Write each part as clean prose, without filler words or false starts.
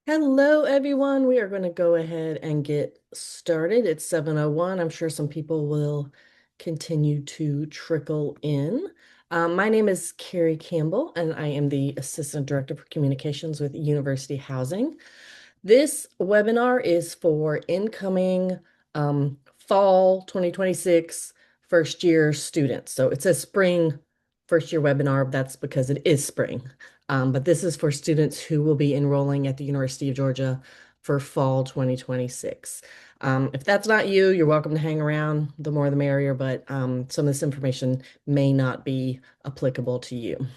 Hello, everyone. We are going to go ahead and get started. It's 7:01. I'm sure some people will continue to trickle in. My name is Carrie Campbell, and I am the Assistant Director for Communications with University Housing. This webinar is for incoming fall 2026 first year students. So it says spring first year webinar. That's because it is spring. But this is for students who will be enrolling at the University of Georgia for fall 2026. If that's not you, you're welcome to hang around. The more the merrier, but some of this information may not be applicable to you.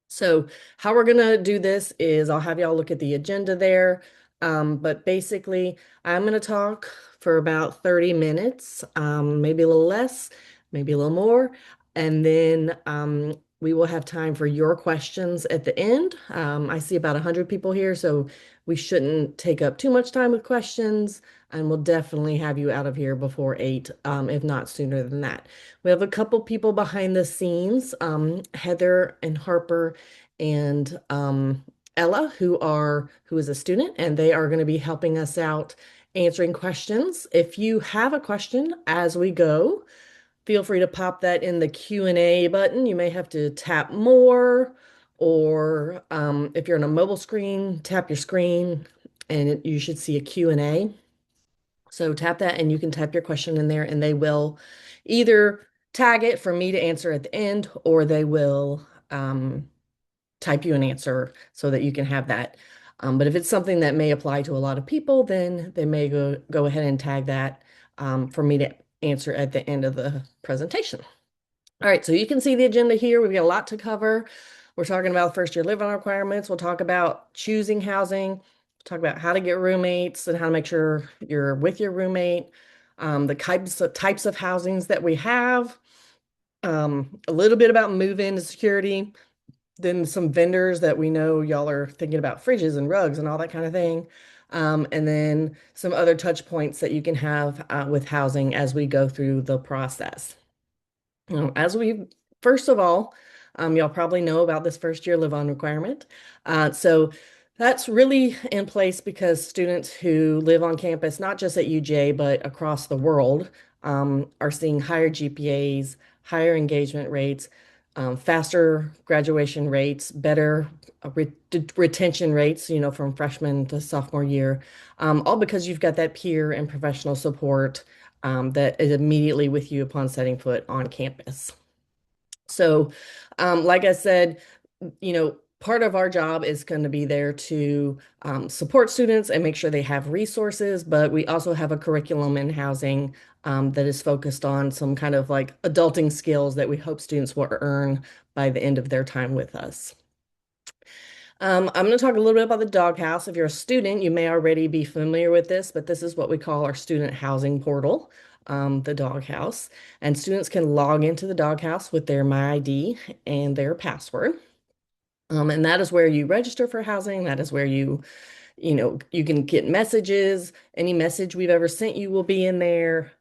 So how we're gonna do this is I'll have y'all look at the agenda there. But basically, I'm gonna talk for about 30 minutes, maybe a little less, maybe a little more. And then we will have time for your questions at the end. I see about 100 people here, so we shouldn't take up too much time with questions. And we'll definitely have you out of here before 8, if not sooner than that. We have a couple people behind the scenes, Heather and Harper and Ella, who is a student, and they are going to be helping us out answering questions. If you have a question as we go, feel free to pop that in the Q&A button. You may have to tap more, or if you're on a mobile screen, tap your screen, and you should see a Q&A. So tap that and you can type your question in there and they will either tag it for me to answer at the end or they will type you an answer so that you can have that. But if it's something that may apply to a lot of people, then they may go ahead and tag that for me to answer at the end of the presentation. All right, so you can see the agenda here. We've got a lot to cover. We're talking about first year living requirements. We'll talk about choosing housing. We'll talk about how to get roommates and how to make sure you're with your roommate. The types of housings that we have. A little bit about move-in security. Then some vendors that we know y'all are thinking about fridges and rugs and all that kind of thing. And then some other touch points that you can have with housing as we go through the process. As we, first of all, y'all probably know about this first year live-on requirement. So that's really in place because students who live on campus, not just at UGA, but across the world, are seeing higher GPAs, higher engagement rates, faster graduation rates, better retention rates, from freshman to sophomore year, all because you've got that peer and professional support that is immediately with you upon setting foot on campus. So, like I said, part of our job is going to be there to support students and make sure they have resources, but we also have a curriculum in housing that is focused on some kind of like adulting skills that we hope students will earn by the end of their time with us. I'm going to talk a little bit about the doghouse. If you're a student, you may already be familiar with this, but this is what we call our student housing portal, the doghouse. And students can log into the doghouse with their MyID and their password. And that is where you register for housing. That is where you can get messages. Any message we've ever sent you will be in there.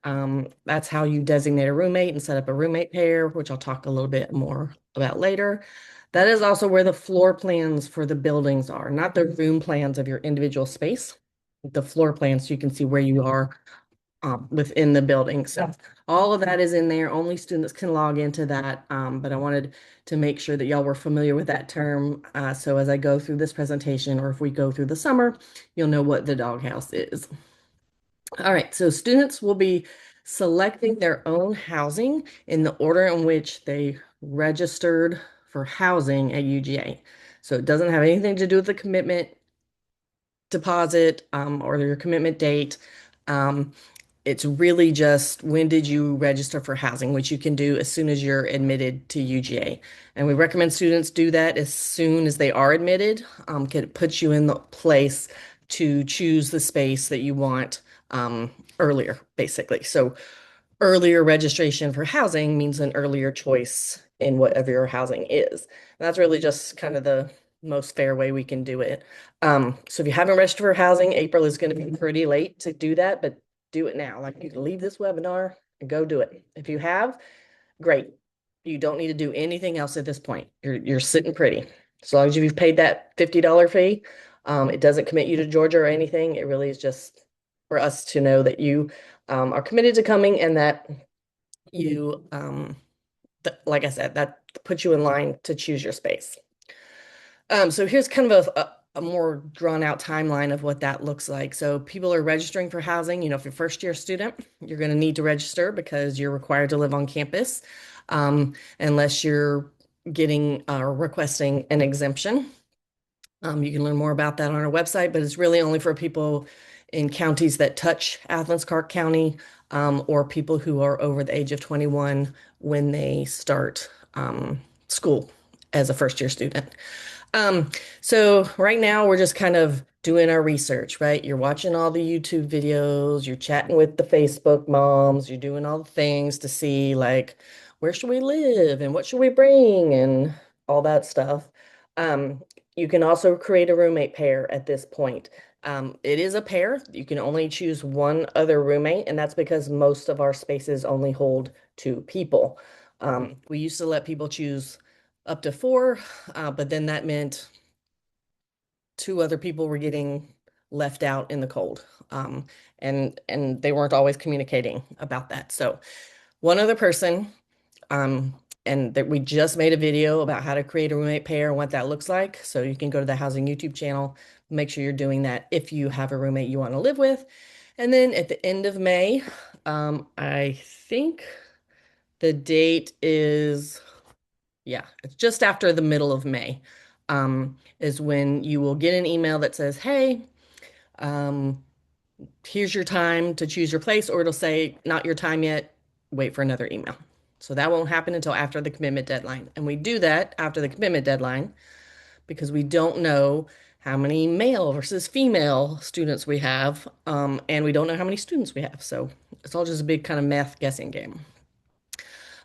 That's how you designate a roommate and set up a roommate pair, which I'll talk a little bit more about later. That is also where the floor plans for the buildings are, not the room plans of your individual space. The floor plans, so you can see where you are within the building. So all of that is in there. Only students can log into that. But I wanted to make sure that y'all were familiar with that term. So as I go through this presentation, or if we go through the summer, you'll know what the doghouse is. All right, so students will be selecting their own housing in the order in which they registered for housing at UGA. So it doesn't have anything to do with the commitment deposit or your commitment date. It's really just when did you register for housing, which you can do as soon as you're admitted to UGA. And we recommend students do that as soon as they are admitted. It puts you in the place to choose the space that you want earlier, basically. So earlier registration for housing means an earlier choice in whatever your housing is. And that's really just kind of the most fair way we can do it. So if you haven't registered for housing, April is going to be pretty late to do that, but do it now. Like you can leave this webinar and go do it. If you have, great. You don't need to do anything else at this point. You're sitting pretty. As long as you've paid that $50 fee, It doesn't commit you to Georgia or anything. It really is just for us to know that you are committed to coming and that you, like I said, that puts you in line to choose your space. So here's kind of a more drawn out timeline of what that looks like. So people are registering for housing. If you're a first year student, you're going to need to register because you're required to live on campus, unless you're getting or requesting an exemption. You can learn more about that on our website, but it's really only for people in counties that touch Athens-Clarke County, or people who are over the age of 21 when they start school as a first year student. Um, so right now we're just kind of doing our research, right? You're watching all the YouTube videos, you're chatting with the Facebook moms, you're doing all the things to see like where should we live and what should we bring and all that stuff. Um, you can also create a roommate pair at this point. It is a pair. You can only choose one other roommate, and that's because most of our spaces only hold two people. We used to let people choose up to four, but then that meant two other people were getting left out in the cold. And they weren't always communicating about that. So one other person, um, and that we just made a video about how to create a roommate pair and what that looks like. So you can go to the Housing YouTube channel, make sure you're doing that if you have a roommate you want to live with. And then at the end of May, I think the date is, yeah, it's just after the middle of May, is when you will get an email that says, hey, um, here's your time to choose your place, or it'll say, not your time yet, wait for another email. So that won't happen until after the commitment deadline. And we do that after the commitment deadline because we don't know how many male versus female students we have, and we don't know how many students we have. So it's all just a big kind of math guessing game.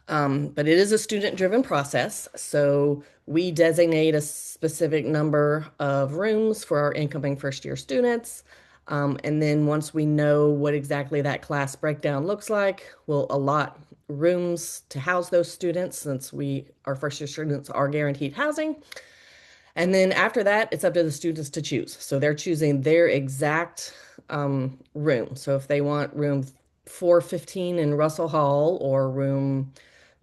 But it is a student-driven process, so we designate a specific number of rooms for our incoming first-year students. And then once we know what exactly that class breakdown looks like, we'll allot rooms to house those students since our first-year students are guaranteed housing. And then after that, it's up to the students to choose. So they're choosing their exact room. So if they want room 415 in Russell Hall or room,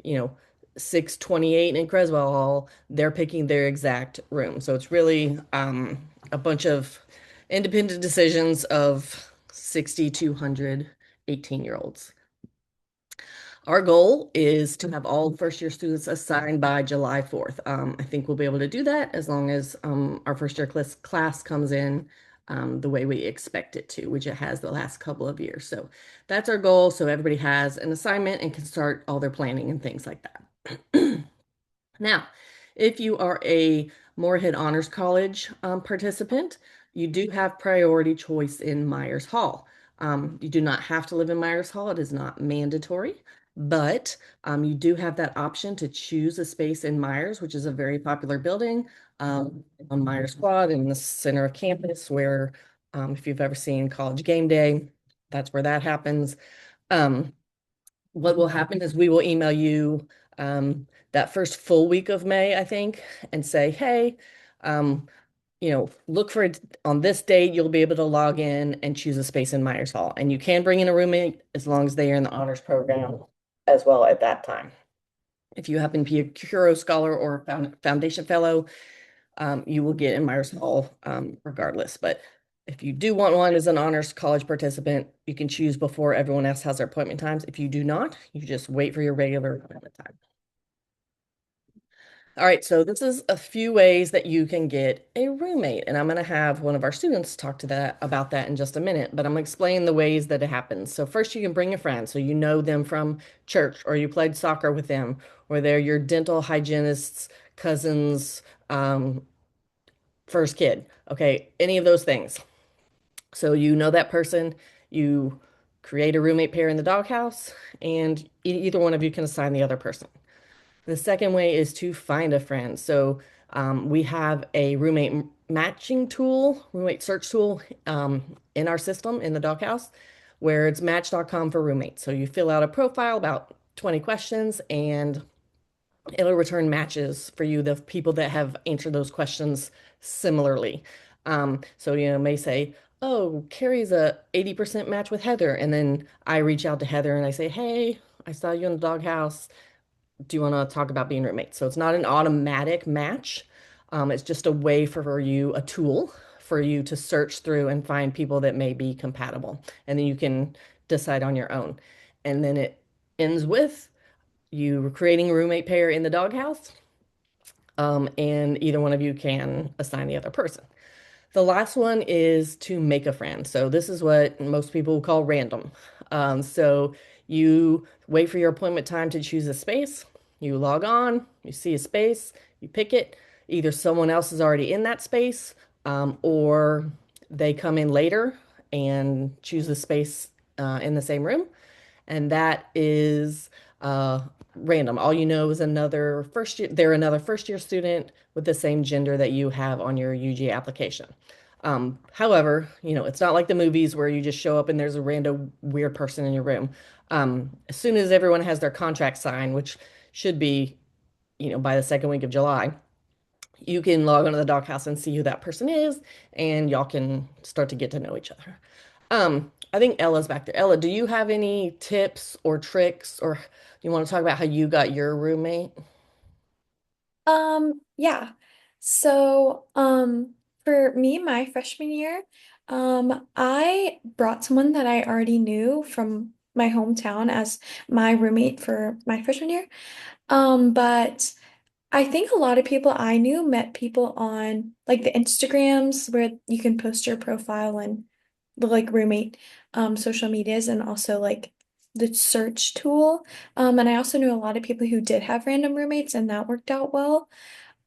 you know, 628 in Creswell Hall, they're picking their exact room. So it's really a bunch of independent decisions of 60 to 100 18-year-olds. Our goal is to have all first year students assigned by July 4th. I think we'll be able to do that as long as our first year class comes in the way we expect it to, which it has the last couple of years. So that's our goal. So everybody has an assignment and can start all their planning and things like that. Now, if you are a Moorhead Honors College participant, you do have priority choice in Myers Hall. You do not have to live in Myers Hall. It is not mandatory, but you do have that option to choose a space in Myers, which is a very popular building on Myers Quad in the center of campus, where if you've ever seen College Game Day, that's where that happens. Um, what will happen is we will email you that first full week of May, I think, and say, hey, um, look for it on this date. You'll be able to log in and choose a space in Myers Hall. And you can bring in a roommate as long as they are in the honors program as well at that time. If you happen to be a Curo Scholar or Foundation Fellow, you will get in Myers Hall regardless. But if you do want one as an honors college participant, you can choose before everyone else has their appointment times. If you do not, you just wait for your regular appointment time. All right, so this is a few ways that you can get a roommate, and I'm going to have one of our students talk to that about that in just a minute, but I'm going to explain the ways that it happens. So first you can bring a friend, so you know them from church, or you played soccer with them, or they're your dental hygienist's cousin's first kid. Okay, any of those things. So you know that person, you create a roommate pair in the doghouse, and either one of you can assign the other person. The second way is to find a friend. So we have a matching tool, roommate search tool in our system in the doghouse, where it's match.com for roommates. So you fill out a profile, about 20 questions, and it'll return matches for you, the people that have answered those questions similarly. So, may say, oh, Carrie's a 80% match with Heather. And then I reach out to Heather and I say, hey, I saw you in the doghouse. Do you want to talk about being roommates? So it's not an automatic match. It's just a way for you, a tool for you to search through and find people that may be compatible. And then you can decide on your own. And then it ends with you creating a roommate pair in the doghouse. And either one of you can assign the other person. The last one is to make a friend. So this is what most people call random. So you wait for your appointment time to choose a space. You log on, you see a space, you pick it. Either someone else is already in that space, or they come in later and choose the space in the same room. And that is random. All you know is another first year, they're another first year student with the same gender that you have on your UGA application. However, it's not like the movies where you just show up and there's a random weird person in your room. As soon as everyone has their contract signed, which should be, by the second week of July, you can log onto the doghouse and see who that person is, and y'all can start to get to know each other. I think Ella's back there. Ella, do you have any tips or tricks, or you want to talk about how you got your roommate? Yeah. So, for me, my freshman year, I brought someone that I already knew from my hometown as my roommate for my freshman year. But I think a lot of people I knew met people on like the Instagrams where you can post your profile and the like roommate social medias and also like the search tool. And I also knew a lot of people who did have random roommates and that worked out well.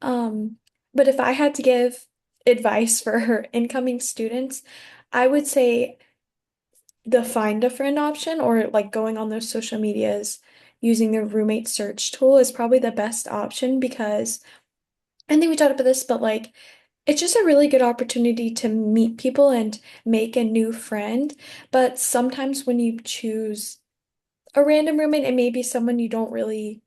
Um, but if I had to give advice for her incoming students, I would say the find a friend option or like going on those social medias using the roommate search tool is probably the best option because I think we talked about this, but like it's just a really good opportunity to meet people and make a new friend. But sometimes when you choose a random roommate, it may be someone you're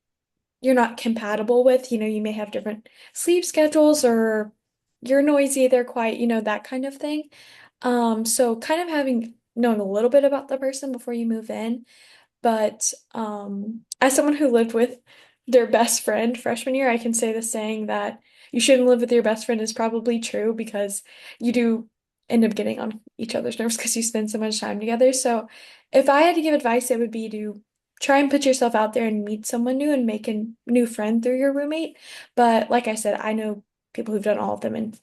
not compatible with. You may have different sleep schedules or you're noisy, they're quiet, that kind of thing. So kind of knowing a little bit about the person before you move in. But as someone who lived with their best friend freshman year, I can say the saying that you shouldn't live with your best friend is probably true because you do end up getting on each other's nerves because you spend so much time together. So if I had to give advice, it would be to try and put yourself out there and meet someone new and make a new friend through your roommate. But like I said, I know people who've done all of them and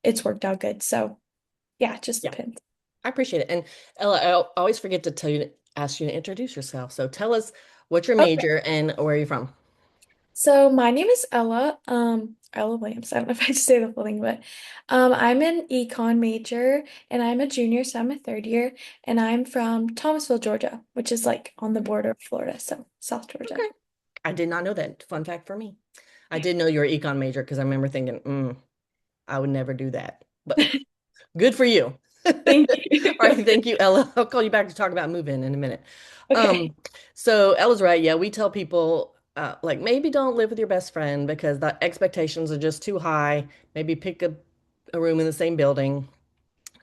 it's worked out good. So yeah, it just Yeah, depends. I appreciate it. And Ella, I always forget to ask you to introduce yourself. So tell us what's your Okay. major and where are you from? So my name is Ella, Ella Williams. I don't know if I just say the full thing, but I'm an econ major and I'm a junior, so I'm a third year, and I'm from Thomasville, Georgia, which is like on the border of Florida, so South Georgia. Okay. I did not know that. Fun fact for me. I Yeah. did know you were econ major because I remember thinking, I would never do that. But good for you. All Thank you. right, thank you, Ella. I'll call you back to talk about moving in a minute. Okay. Um, so Ella's right. Yeah, we tell people like maybe don't live with your best friend because the expectations are just too high. Maybe pick a room in the same building,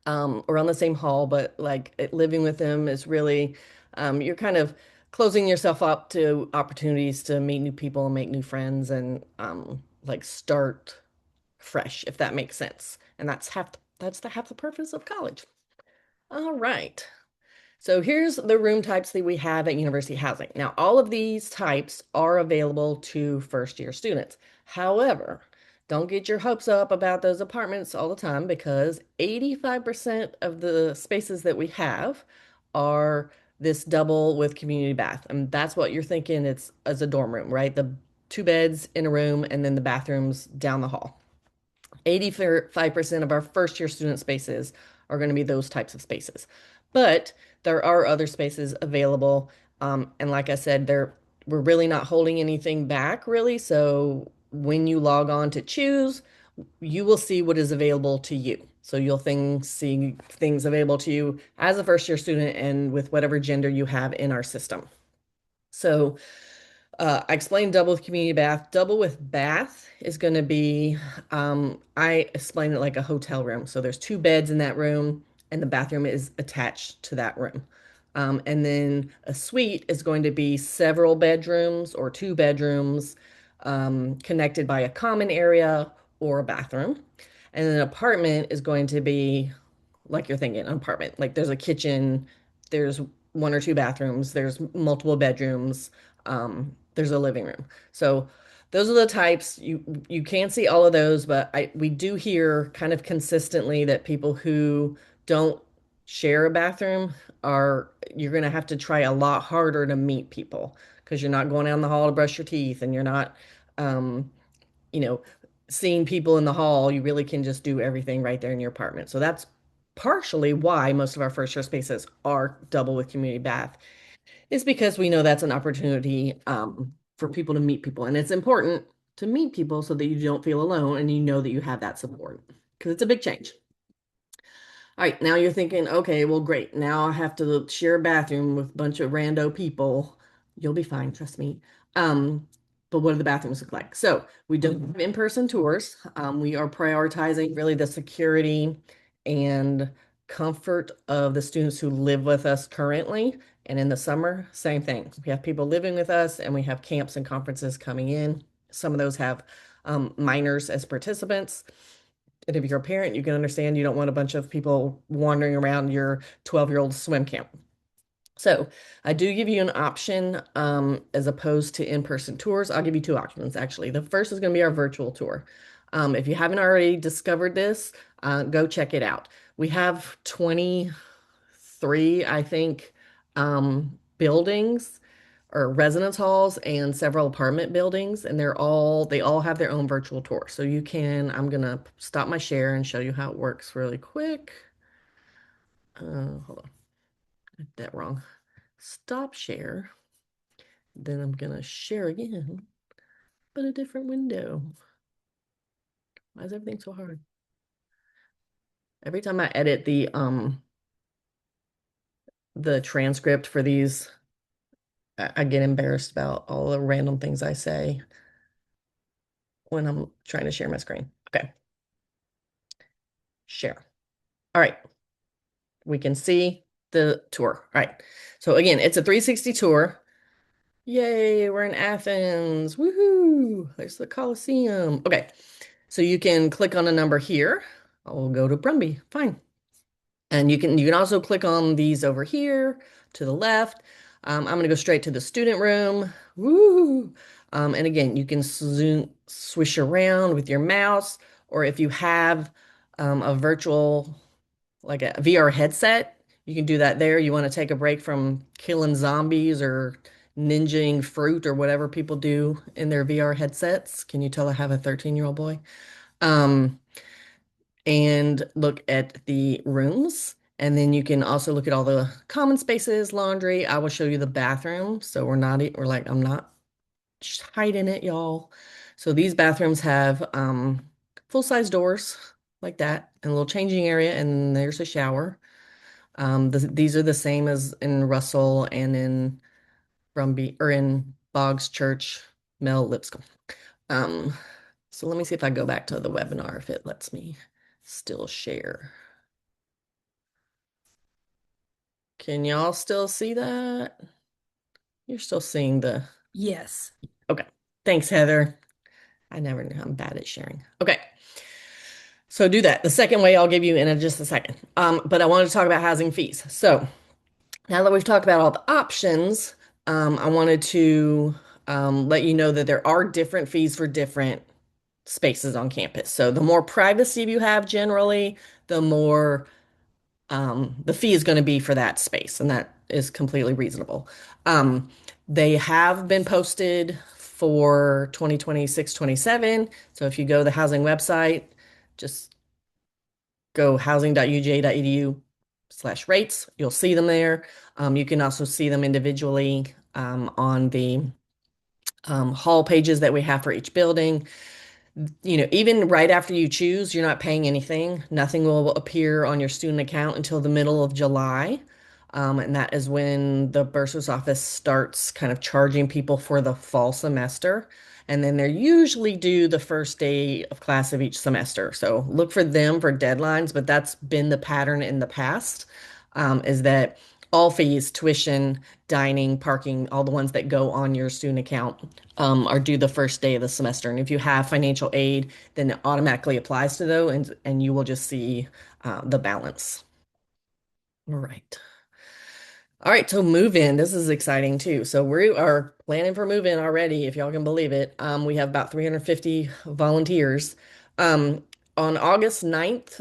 or on the same hall, but like living with them is really you're kind of closing yourself up to opportunities to meet new people and make new friends and like start fresh, if that makes sense. And that's the half the purpose of college. All right. So here's the room types that we have at University Housing. Now, all of these types are available to first year students. However, don't get your hopes up about those apartments all the time because 85% of the spaces that we have are this double with community bath. And that's what you're thinking it's as a dorm room, right? The two beds in a room and then the bathrooms down the hall. 85% of our first year student spaces are going to be those types of spaces. But there are other spaces available. And like I said, we're really not holding anything back, really. So when you log on to choose, you will see what is available to you. So you'll see things available to you as a first year student and with whatever gender you have in our system. So I explained double with community bath. Double with bath is going to be, I explain it like a hotel room. So there's two beds in that room, and the bathroom is attached to that room. And then a suite is going to be several bedrooms or two bedrooms, connected by a common area or a bathroom. And an apartment is going to be like you're thinking, an apartment. Like there's a kitchen, there's one or two bathrooms, there's multiple bedrooms, there's a living room. So those are the types. You can see all of those, but we do hear kind of consistently that people who don't share a bathroom are you're going to have to try a lot harder to meet people because you're not going down the hall to brush your teeth and you're not um, you know, seeing people in the hall, you really can just do everything right there in your apartment. So that's partially why most of our first share spaces are double with community bath, is because we know that's an opportunity for people to meet people. And it's important to meet people so that you don't feel alone and you know that you have that support because it's a big change. All right, now you're thinking, okay, well, great. Now I have to share a bathroom with a bunch of rando people. You'll be fine, trust me. But what do the bathrooms look like? So we don't have in-person tours. We are prioritizing really the security and comfort of the students who live with us currently. And in the summer, same thing. We have people living with us and we have camps and conferences coming in. Some of those have minors as participants. And if you're a parent, you can understand you don't want a bunch of people wandering around your 12-year-old swim camp. So I do give you an option as opposed to in-person tours. I'll give you two options, actually. The first is going to be our virtual tour. If you haven't already discovered this, go check it out. We have 23, I think, buildings or residence halls and several apartment buildings, and they all have their own virtual tour. So you can, I'm gonna stop my share and show you how it works really quick. Hold on, I did that wrong. Stop share. Then I'm gonna share again, but a different window. Why is everything so hard? Every time I edit the transcript for these, I get embarrassed about all the random things I say when I'm trying to share my screen. Okay, share. All right, we can see the tour. All right. So again, it's a 360 tour. Yay, we're in Athens. Woohoo! There's the Colosseum. Okay. So you can click on a number here. I'll go to Brumby. Fine. And you can also click on these over here to the left. I'm going to go straight to the student room. Woo! And again, you can zoom, swish around with your mouse, or if you have a virtual like a VR headset. You can do that there. You want to take a break from killing zombies or ninjaing fruit or whatever people do in their VR headsets. Can you tell I have a 13-year-old boy? Um, and look at the rooms. And then you can also look at all the common spaces, laundry. I will show you the bathroom. So we're like, I'm not hiding it, y'all. So these bathrooms have full-size doors like that and a little changing area, and there's a shower. These are the same as in Russell and in Brumby or in Boggs Church, Mel Lipscomb. Um, so let me see if I go back to the webinar if it lets me still share. Can y'all still see that? You're still seeing the, Yes. okay. Thanks, Heather. I never knew I'm bad at sharing. Okay. So do that. The second way I'll give you in just a second. But I wanted to talk about housing fees. So now that we've talked about all the options, I wanted to let you know that there are different fees for different spaces on campus. So the more privacy you have generally, the more the fee is going to be for that space, and that is completely reasonable. Um, they have been posted for 2026, 27. So if you go to the housing website, just go housing.uga.edu/rates. You'll see them there. You can also see them individually on the hall pages that we have for each building. Even right after you choose, you're not paying anything. Nothing will appear on your student account until the middle of July. And that is when the bursar's office starts kind of charging people for the fall semester. And then they're usually due the first day of class of each semester. So look for them for deadlines, but that's been the pattern in the past, is that all fees, tuition, dining, parking, all the ones that go on your student account, are due the first day of the semester. And if you have financial aid, then it automatically applies to those, and you will just see the balance. All right. All right, so move in. This is exciting too. So we are planning for move in already, if y'all can believe it. We have about 350 volunteers. Um, on August 9th,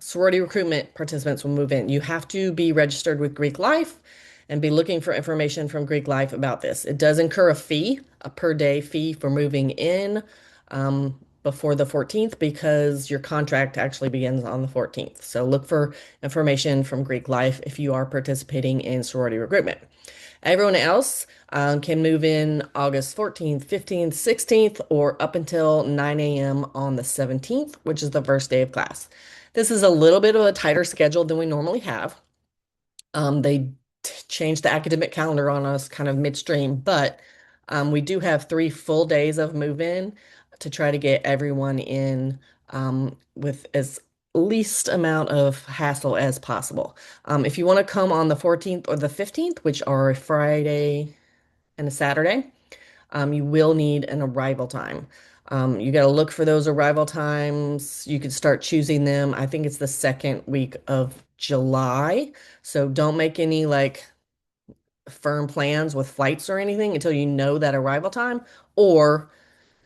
sorority recruitment participants will move in. You have to be registered with Greek Life and be looking for information from Greek Life about this. It does incur a fee, a per day fee for moving in before the 14th because your contract actually begins on the 14th. So look for information from Greek Life if you are participating in sorority recruitment. Everyone else can move in August 14th, 15th, 16th, or up until 9 a.m. on the 17th, which is the first day of class. This is a little bit of a tighter schedule than we normally have. They changed the academic calendar on us kind of midstream, but we do have 3 full days of move-in to try to get everyone in with as least amount of hassle as possible. If you want to come on the 14th or the 15th, which are a Friday and a Saturday, you will need an arrival time. You got to look for those arrival times. You could start choosing them. I think it's the second week of July. So don't make any like firm plans with flights or anything until you know that arrival time, or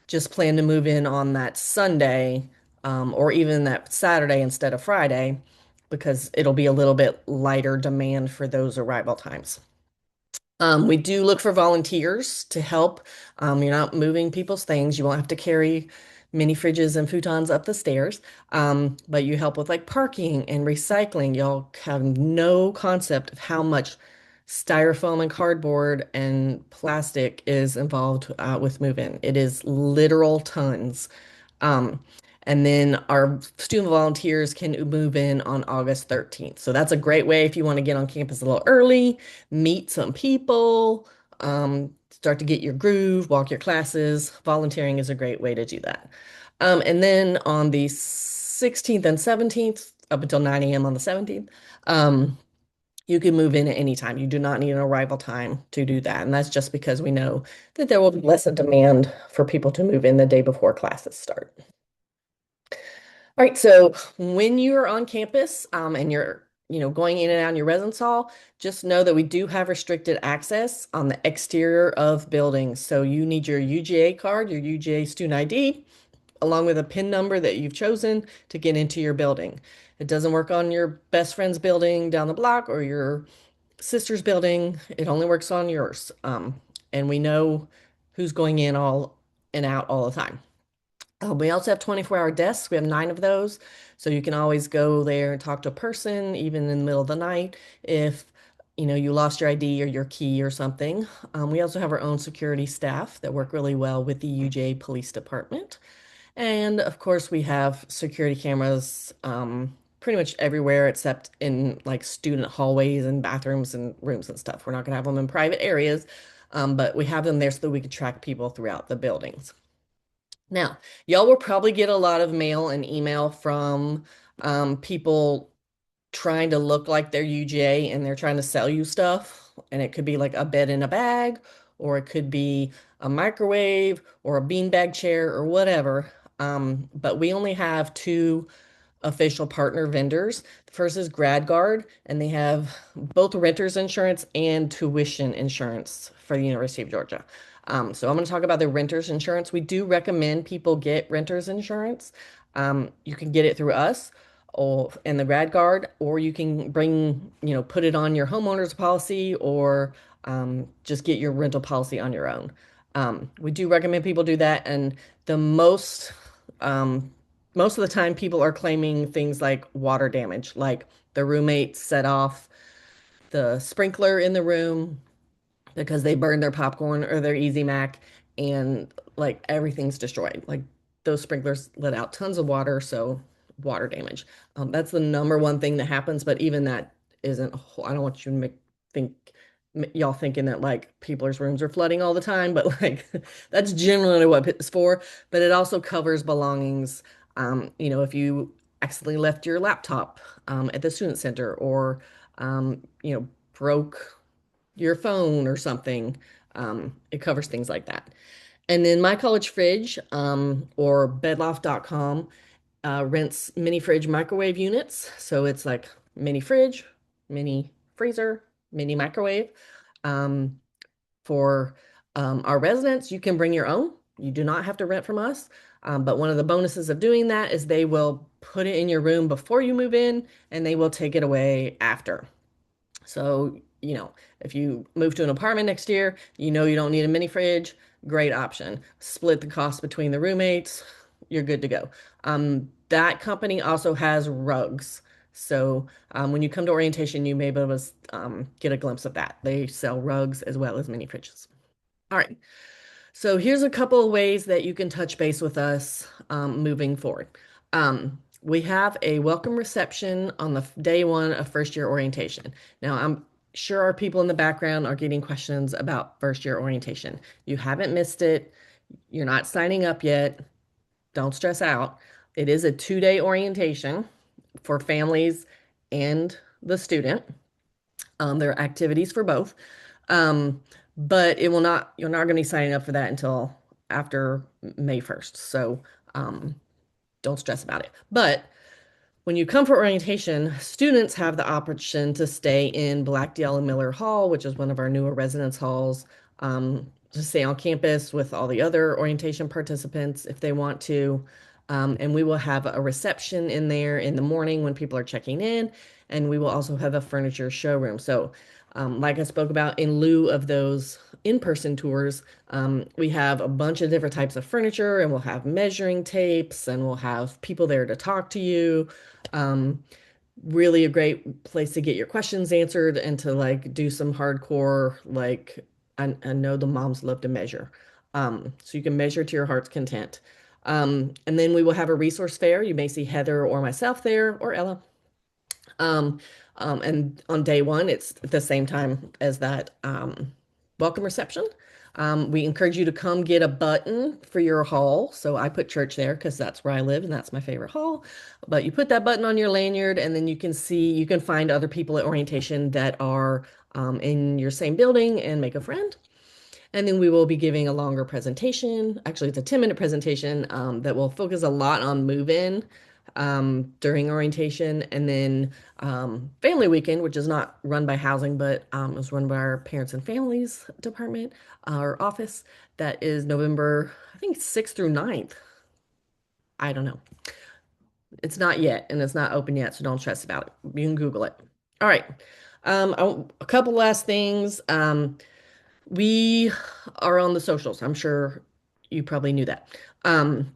just plan to move in on that Sunday, or even that Saturday instead of Friday, because it'll be a little bit lighter demand for those arrival times. We do look for volunteers to help. You're not moving people's things. You won't have to carry mini fridges and futons up the stairs. But you help with like parking and recycling. Y'all have no concept of how much styrofoam and cardboard and plastic is involved with move-in. It is literal tons. Um, and then our student volunteers can move in on August 13th. So that's a great way if you want to get on campus a little early, meet some people, start to get your groove, walk your classes. Volunteering is a great way to do that. And then on the 16th and 17th, up until 9 a.m. on the 17th, you can move in at any time. You do not need an arrival time to do that. And that's just because we know that there will be less of demand for people to move in the day before classes start. All right, so when you're on campus and you're, going in and out in your residence hall, just know that we do have restricted access on the exterior of buildings. So you need your UGA card, your UGA student ID, along with a PIN number that you've chosen to get into your building. It doesn't work on your best friend's building down the block or your sister's building. It only works on yours. And we know who's going in all and out all the time. We also have 24-hour desks. We have 9 of those. So you can always go there and talk to a person, even in the middle of the night, if you lost your ID or your key or something. We also have our own security staff that work really well with the UJ Police Department. And of course, we have security cameras pretty much everywhere except in like student hallways and bathrooms and rooms and stuff. We're not going to have them in private areas, but we have them there so that we can track people throughout the buildings. Now, y'all will probably get a lot of mail and email from people trying to look like they're UGA and they're trying to sell you stuff. And it could be like a bed in a bag, or it could be a microwave or a beanbag chair or whatever. But we only have two official partner vendors. The first is GradGuard, and they have both renter's insurance and tuition insurance for the University of Georgia. So I'm going to talk about the renter's insurance. We do recommend people get renter's insurance. You can get it through us or in the GradGuard, or you can put it on your homeowner's policy, or just get your rental policy on your own. We do recommend people do that, and the um, most of the time people are claiming things like water damage, like the roommate set off the sprinkler in the room because they burned their popcorn or their Easy Mac, and like everything's destroyed. Like those sprinklers let out tons of water, so water damage. That's the number one thing that happens, but even that isn't, I don't want you to think, y'all thinking that like people's rooms are flooding all the time, but like that's generally what it's for. But it also covers belongings. If you accidentally left your laptop at the student center or, broke your phone or something, it covers things like that. And then My College Fridge, or bedloft.com, rents mini fridge microwave units. So it's like mini fridge, mini freezer, mini microwave. Um, for our residents, you can bring your own. You do not have to rent from us. But one of the bonuses of doing that is they will put it in your room before you move in and they will take it away after. So, if you move to an apartment next year, you don't need a mini fridge, great option. Split the cost between the roommates, you're good to go. That company also has rugs. So, when you come to orientation, you may be able to get a glimpse of that. They sell rugs as well as mini fridges. All right. So here's a couple of ways that you can touch base with us moving forward. We have a welcome reception on the day one of first year orientation. Now, I'm sure our people in the background are getting questions about first year orientation. You haven't missed it. You're not signing up yet. Don't stress out. It is a 2-day orientation for families and the student. There are activities for both. Um, but you're not going to be signing up for that until after May 1st. So don't stress about it. But when you come for orientation, students have the option to stay in Blackdale and Miller Hall, which is one of our newer residence halls, to stay on campus with all the other orientation participants if they want to. And we will have a reception in there in the morning when people are checking in, and we will also have a furniture showroom. So, like I spoke about, in lieu of those in-person tours, we have a bunch of different types of furniture, and we'll have measuring tapes, and we'll have people there to talk to you. Um, Really a great place to get your questions answered and to like do some hardcore, like I know the moms love to measure. So you can measure to your heart's content. And then we will have a resource fair. You may see Heather or myself there or Ella. Um, and on day one, it's at the same time as that welcome reception. We encourage you to come get a button for your hall. So I put church there because that's where I live and that's my favorite hall. But you put that button on your lanyard, and then you can find other people at orientation that are in your same building and make a friend. And then we will be giving a longer presentation. Actually, it's a 10-minute presentation that will focus a lot on move-in during orientation. And then Family Weekend, which is not run by housing, but is run by our Parents and Families Department, our office. That is November, I think, 6th through 9th. I don't know. It's not yet, and it's not open yet, so don't stress about it. You can Google it. All right. A couple last things. We are on the socials. I'm sure you probably knew that. Um,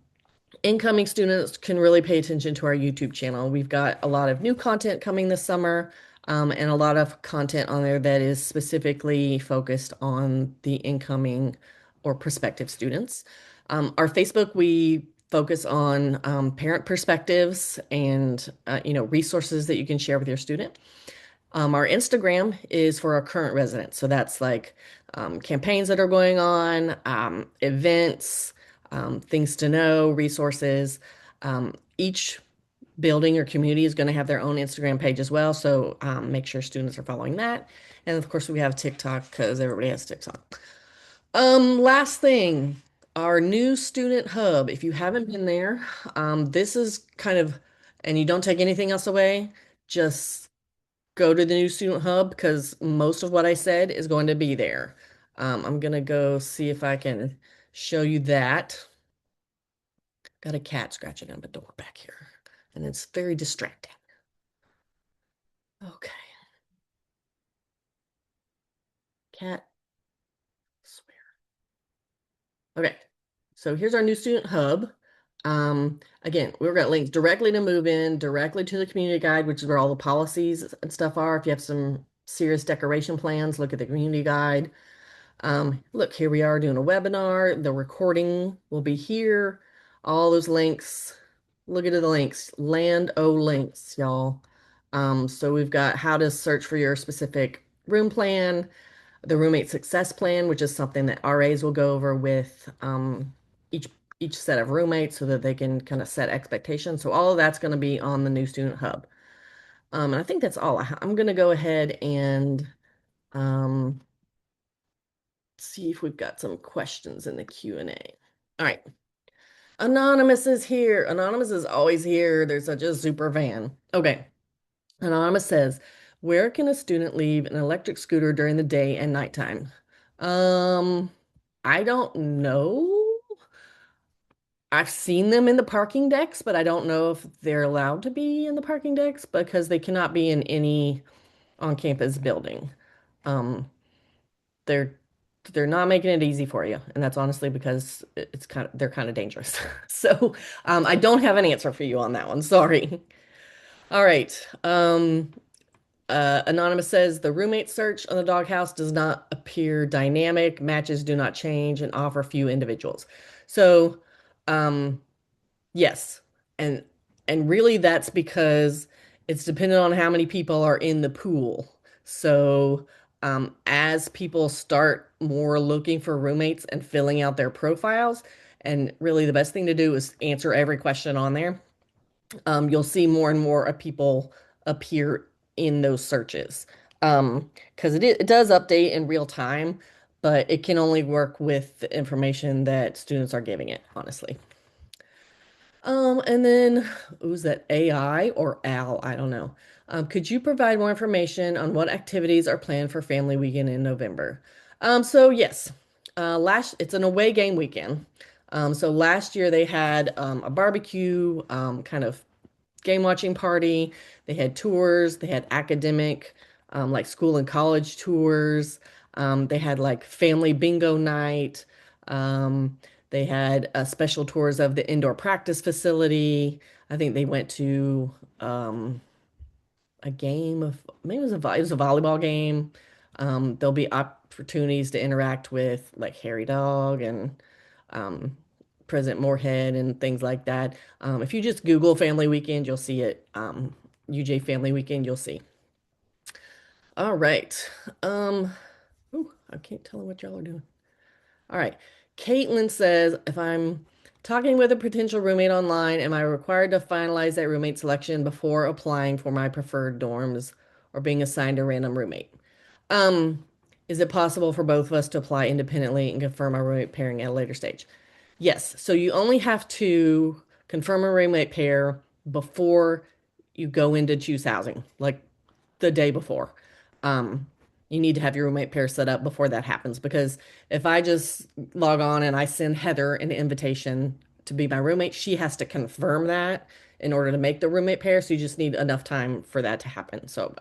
Incoming students can really pay attention to our YouTube channel. We've got a lot of new content coming this summer, and a lot of content on there that is specifically focused on the incoming or prospective students. Our Facebook, we focus on parent perspectives and resources that you can share with your student. Our Instagram is for our current residents. So that's like campaigns that are going on, events, things to know, resources. Each building or community is going to have their own Instagram page as well. So make sure students are following that. And of course, we have TikTok because everybody has TikTok. Last thing, our new student hub. If you haven't been there, this is kind of, and you don't take anything else away, just go to the new student hub because most of what I said is going to be there. I'm gonna go see if I can show you that. Got a cat scratching on the door back here, and it's very distracting. Okay, cat, swear. Okay, so here's our new student hub. Again, we've got links directly to move in, directly to the community guide, which is where all the policies and stuff are. If you have some serious decoration plans, look at the community guide. Look, here we are doing a webinar. The recording will be here. All those links. Look at the links. Land o links, y'all. So we've got how to search for your specific room plan, the roommate success plan, which is something that RAs will go over with each each set of roommates so that they can kind of set expectations. So all of that's going to be on the new student hub. And I think that's all. I'm going to go ahead and um, see if we've got some questions in the Q&A. All right. Anonymous is here. Anonymous is always here. They're such a super fan. Okay. Anonymous says, where can a student leave an electric scooter during the day and nighttime? Um, I don't know. I've seen them in the parking decks, but I don't know if they're allowed to be in the parking decks because they cannot be in any on-campus building. Um, they're they're not making it easy for you, and that's honestly because it's kind of they're kind of dangerous. So, I don't have an answer for you on that one. Sorry. All right. Anonymous says the roommate search on the doghouse does not appear dynamic, matches do not change, and offer few individuals. So, um, yes, and and really that's because it's dependent on how many people are in the pool. So, as people start more looking for roommates and filling out their profiles, and really the best thing to do is answer every question on there, you'll see more and more of people appear in those searches. Because it does update in real time, but it can only work with the information that students are giving it, honestly. And then who's that AI or Al? I don't know. Could you provide more information on what activities are planned for family weekend in November? So yes, it's an away game weekend. So last year they had a barbecue, kind of game watching party. They had tours. They had academic, like school and college tours. They had like family bingo night. Um, they had special tours of the indoor practice facility. I think they went to a game of maybe it was a volleyball game. There'll be opportunities to interact with like Harry Dog and um, President Moorhead and things like that. If you just Google Family Weekend, you'll see it. UJ Family Weekend, you'll see. All right. Ooh, I can't tell what y'all are doing. All right. Caitlin says, if I'm talking with a potential roommate online, am I required to finalize that roommate selection before applying for my preferred dorms or being assigned a random roommate? Um, is it possible for both of us to apply independently and confirm our roommate pairing at a later stage? Yes. So you only have to confirm a roommate pair before you go into choose housing, like the day before. Um, you need to have your roommate pair set up before that happens because if I just log on and I send Heather an invitation to be my roommate, she has to confirm that in order to make the roommate pair. So you just need enough time for that to happen. So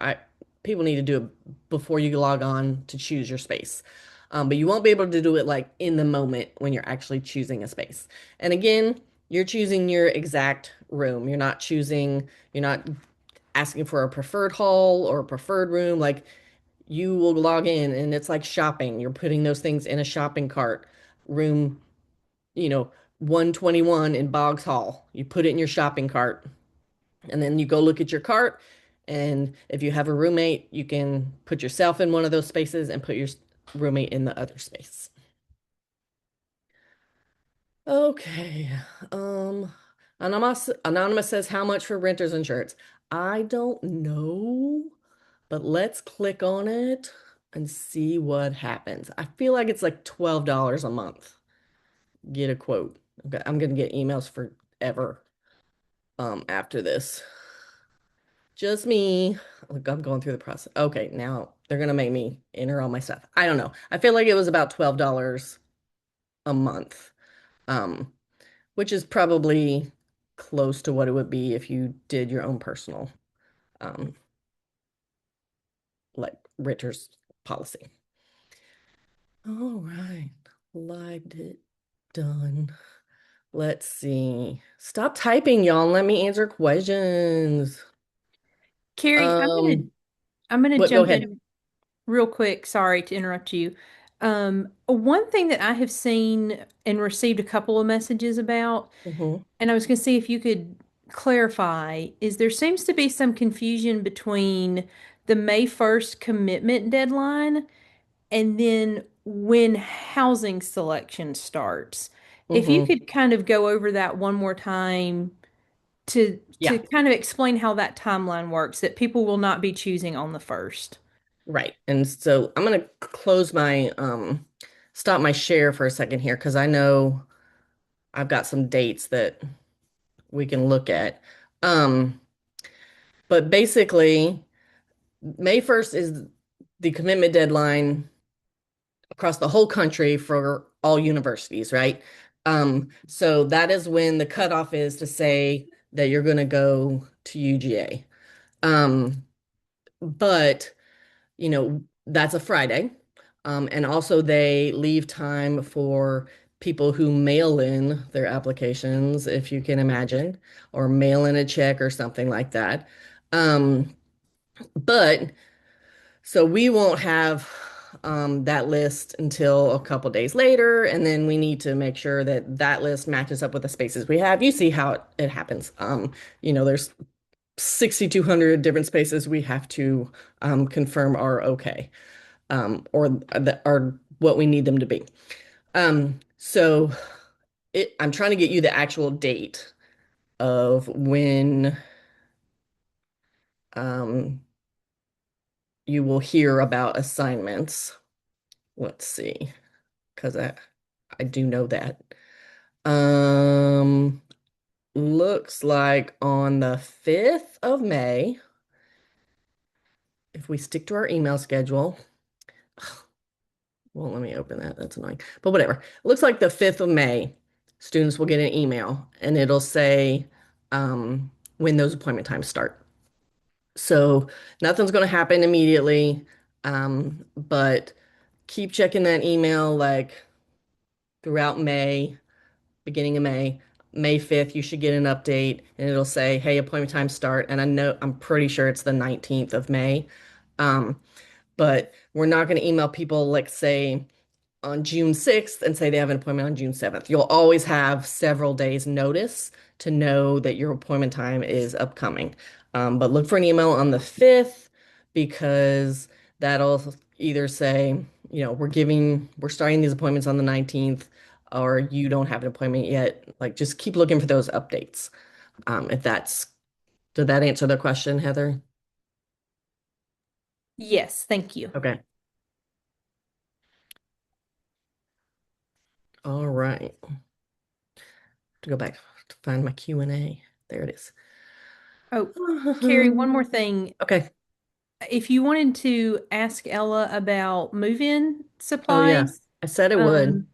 people need to do it before you log on to choose your space. But you won't be able to do it like in the moment when you're actually choosing a space. And again, you're choosing your exact room. You're not asking for a preferred hall or a preferred room. Like you will log in and it's like shopping. You're putting those things in a shopping cart. Room, you know, 121 in Boggs Hall. You put it in your shopping cart and then you go look at your cart. And if you have a roommate, you can put yourself in one of those spaces and put your roommate in the other space. Okay. Um, Anonymous says how much for renter's insurance? I don't know, but let's click on it and see what happens. I feel like it's like $12 a month. Get a quote. Okay, I'm gonna get emails forever after this. Just me. Look, I'm going through the process. Okay, now they're gonna make me enter all my stuff. I don't know. I feel like it was about $12 a month. Um, which is probably close to what it would be if you did your own personal, um, like renter's policy. All right, lived it, done. Let's see. Stop typing, y'all, and let me answer questions. Carrie, Um, I'm gonna what? Go jump ahead. in real quick. Sorry to interrupt you. One thing that I have seen and received a couple of messages about, Hmm. and I was gonna see if you could clarify is there seems to be some confusion between the May 1st commitment deadline and then when housing selection starts. If you Hmm. could kind of go over that one more time to Yeah, kind of explain how that timeline works, that people will not be choosing on the first. right. And so I'm gonna close my stop my share for a second here because I know I've got some dates that we can look at. Um, but basically, May 1st is the commitment deadline across the whole country for all universities, right? So that is when the cutoff is to say that you're going to go to UGA. Um, but, that's a Friday. And also they leave time for people who mail in their applications, if you can imagine, or mail in a check or something like that. Um, but so we won't have that list until a couple days later, and then we need to make sure that that list matches up with the spaces we have. You see how it happens. There's 6,200 different spaces we have to confirm are okay, or that are what we need them to be. So I'm trying to get you the actual date of when um, you will hear about assignments. Let's see, because I do know that. Um, Looks like on the 5th of May, if we stick to our email schedule, won't let me open that. That's annoying. But whatever. It looks like the 5th of May, students will get an email and it'll say when those appointment times start. So nothing's going to happen immediately, but keep checking that email like throughout May, beginning of May. May 5th, you should get an update and it'll say, hey, appointment time start. And I'm pretty sure it's the 19th of May. Um, but we're not going to email people, like, say, on June 6th and say they have an appointment on June 7th. You'll always have several days notice to know that your appointment time is upcoming. But look for an email on the 5th because that'll either say, we're starting these appointments on the 19th, or you don't have an appointment yet. Like, just keep looking for those updates. If that's, did that answer the question, Heather? Yes, thank you. Okay. All right. To go back to find my Q&A. There it is. Oh, Carrie, one more thing. Okay. If you wanted to ask Ella about move-in Oh yeah. supplies, I said it would. um,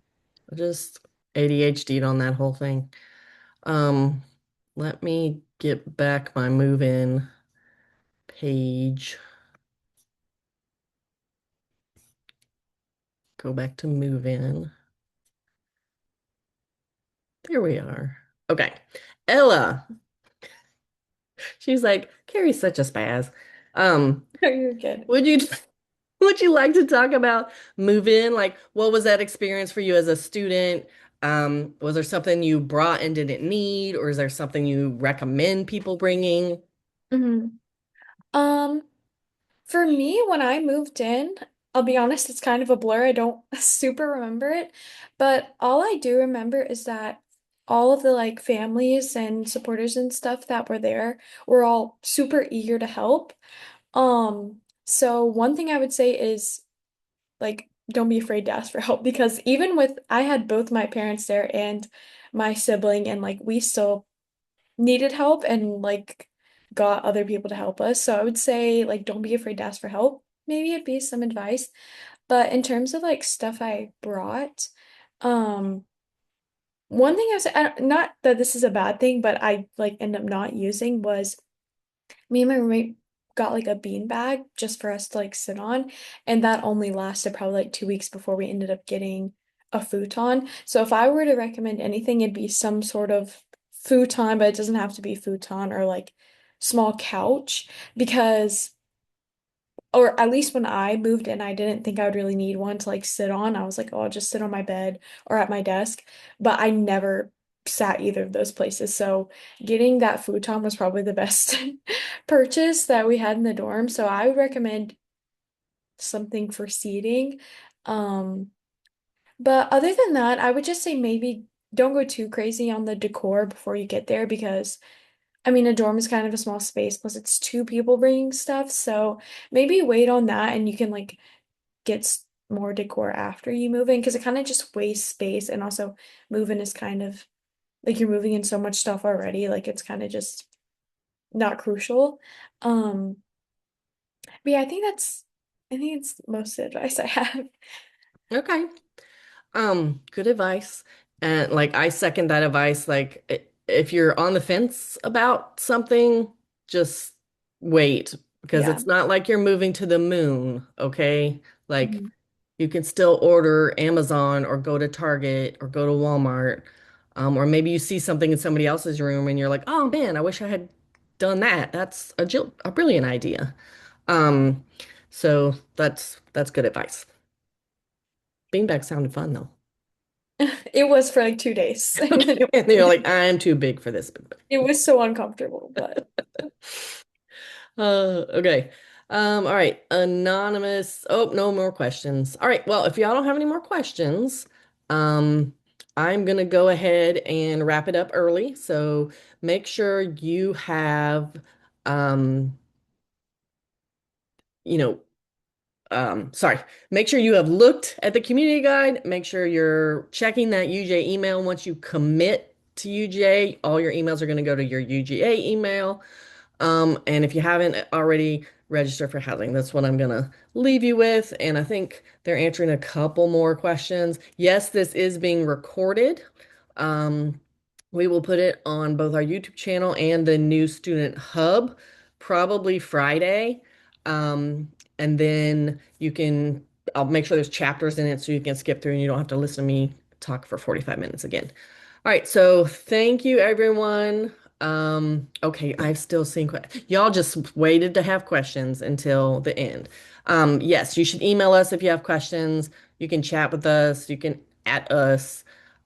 I just ADHD'd on that whole thing. Um, Let me get back my move-in page. Go back to move-in. There we are. Okay. Ella. She's like, Carrie's such a spaz. Um, No, you're good. would you would you like to talk about move-in? Like, what was that experience for you as a student? Was there something you brought and didn't need, or is there something you recommend people bringing? hmm Um, for me, when I moved in, I'll be honest, it's kind of a blur. I don't super remember it, but all I do remember is that all of the like families and supporters and stuff that were there were all super eager to help. So one thing I would say is like don't be afraid to ask for help because even with I had both my parents there and my sibling and like we still needed help and like got other people to help us. So I would say like don't be afraid to ask for help. Maybe it'd be some advice. But in terms of like stuff I brought, um one thing not that this is a bad thing, but I like end up not using was me and my roommate got like a bean bag just for us to like sit on, and that only lasted probably like 2 weeks before we ended up getting a futon. So if I were to recommend anything, it'd be some sort of futon, but it doesn't have to be futon or like small couch because or at least when I moved in, I didn't think I would really need one to like sit on. I was like, oh, I'll just sit on my bed or at my desk. But I never sat either of those places. So getting that futon was probably the best purchase that we had in the dorm. So I would recommend something for seating. Um, but other than that, I would just say maybe don't go too crazy on the decor before you get there because I mean, a dorm is kind of a small space, plus it's two people bringing stuff. So maybe wait on that and you can like get more decor after you move in because it kind of just wastes space. And also, moving is kind of like you're moving in so much stuff already. Like it's kind of just not crucial. Um, but yeah, I think it's most of the advice I have. Okay. Good advice. And like I second that advice. Like if you're on the fence about something, just wait because Yeah. it's not like you're moving to the moon, okay? Like Mhm. you can still order Amazon or go to Target or go to Walmart. Or maybe you see something in somebody else's room and you're like, "Oh man, I wish I had done that. That's a brilliant idea." Um, so that's good advice. Beanbag sounded fun though. It was for like 2 days, and then And you're like, I'm too big for this. it was so uncomfortable, but Okay. All right. Anonymous. Oh, no more questions. All right. Well, if y'all don't have any more questions, um, I'm gonna go ahead and wrap it up early. So make sure you have, um, you know, sorry, make sure you have looked at the community guide. Make sure you're checking that UGA email. Once you commit to UGA, all your emails are going to go to your UGA email. And if you haven't already registered for housing, that's what I'm gonna leave you with. And I think they're answering a couple more questions. Yes, this is being recorded. Um, we will put it on both our YouTube channel and the new student hub, probably Friday. And then I'll make sure there's chapters in it so you can skip through and you don't have to listen to me talk for 45 minutes again. All right, so thank you, everyone. Okay, I've still seen y'all just waited to have questions until the end. Yes, you should email us if you have questions. You can chat with us, you can at us.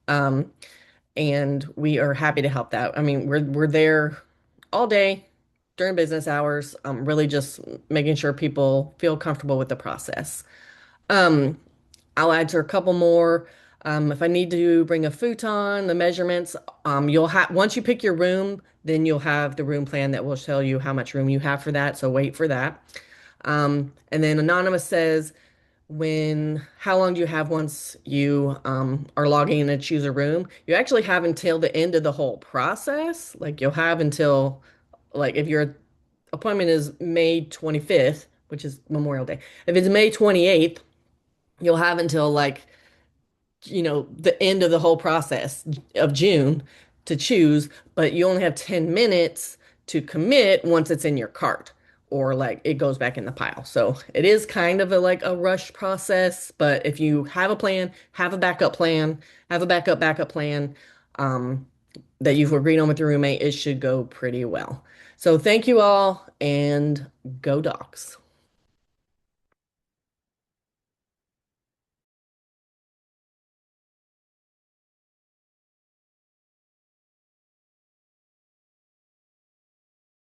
Um, and we are happy to help that. I mean, we're there all day during business hours, really just making sure people feel comfortable with the process. Um, I'll add to a couple more. If I need to bring a futon, the measurements, you'll have once you pick your room, then you'll have the room plan that will tell you how much room you have for that. So wait for that. And then Anonymous says, how long do you have once you are logging in to choose a room? You actually have until the end of the whole process. Like you'll have until, like, if your appointment is May 25th, which is Memorial Day, if it's May 28th, you'll have until like the end of the whole process of June to choose, but you only have 10 minutes to commit once it's in your cart or like it goes back in the pile. So it is kind of a rush process, but if you have a plan, have a backup plan, have a backup plan um, that you've agreed on with your roommate, it should go pretty well. So thank you all and go docs.